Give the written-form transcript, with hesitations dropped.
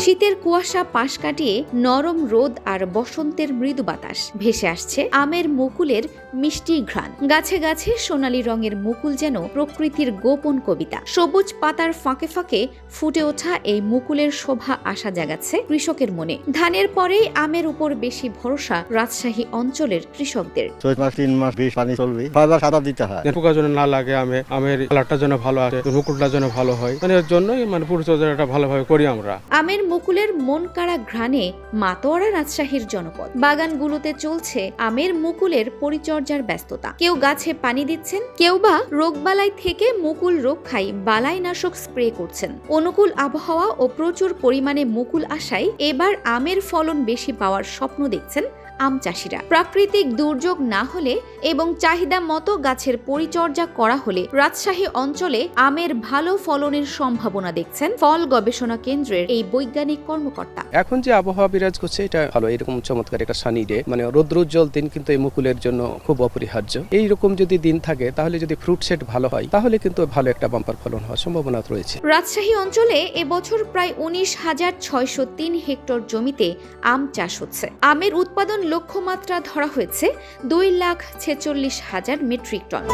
শীতের কুয়াশা পাশ কাটিয়ে নরম রোদ আর বসন্তের মৃদু বাতাস ভেসে আসছে আমের মুকুলের মিষ্টি ঘ্রাণ। গাছে গাছে সোনালী রঙের মুকুল যেন প্রকৃতির গোপন কবিতা। সবুজ পাতার ফাঁকে ফাঁকে ফুটে ওঠা এই মুকুলের শোভা আশা জাগাচ্ছে কৃষকের মনে। ধানের পরেই আমের উপর বেশি ভরসা রাজশাহী অঞ্চলের কৃষকদের। 6 মাস 3 মাস বেশ পানি চলবে, 6 বার সাদা দিতে হয়। পোকা যেন না লাগে আমের কালারটা যেন ভালো আসে, মুকুলটা যেন ভালো হয়, এর জন্যই পরিচর্যাটা ভালোভাবে করি আমরা। আমের মুকুলের মন কাড়া ঘ্রাণে মাতোয়ারা রাজশাহীর জনপদ। বাগানগুলোতে চলছে আমের মুকুলের পরিচর্যার ব্যস্ততা। কেউ গাছে পানি দিচ্ছেন, কেউ বা রোগবালাই থেকে মুকুল রক্ষায় বালাইনাশক স্প্রে করছেন। অনুকূল আবহাওয়া ও প্রচুর পরিমাণে মুকুল আসায় এবার আমের ফলন বেশি পাওয়ার স্বপ্ন দেখছেন আম চাষিরা। প্রাকৃতিক দুর্যোগ না হলে এবং চাহিদা মতো গাছের পরিচর্যা করা হলে রাজশাহী অঞ্চলে আমের ভালো ফলনের সম্ভাবনা দেখছেন ফল গবেষণা কেন্দ্রের এই বৈজ্ঞানিক কর্মকর্তা। এখন যে আবহাওয়া বিরাজ করছে এটা ভালো, এরকম চমৎকার একটা সানি ডে, রৌদ্রোজ্জ্বল দিন কিন্তু এই মুকুলের জন্য খুব অপরিহার্য। এইরকম যদি দিন থাকে তাহলে যদি ফ্রুট সেট ভালো হয় তাহলে কিন্তু ভালো একটা বাম্পার ফলন হওয়ার সম্ভাবনা রয়েছে। রাজশাহী অঞ্চলে এবছর প্রায় 19,603 হেক্টর জমিতে আম চাষ হচ্ছে। আমের উৎপাদন লক্ষ্যমাত্রা ধরা হয়েছে 2,46,000 মেট্রিক টন।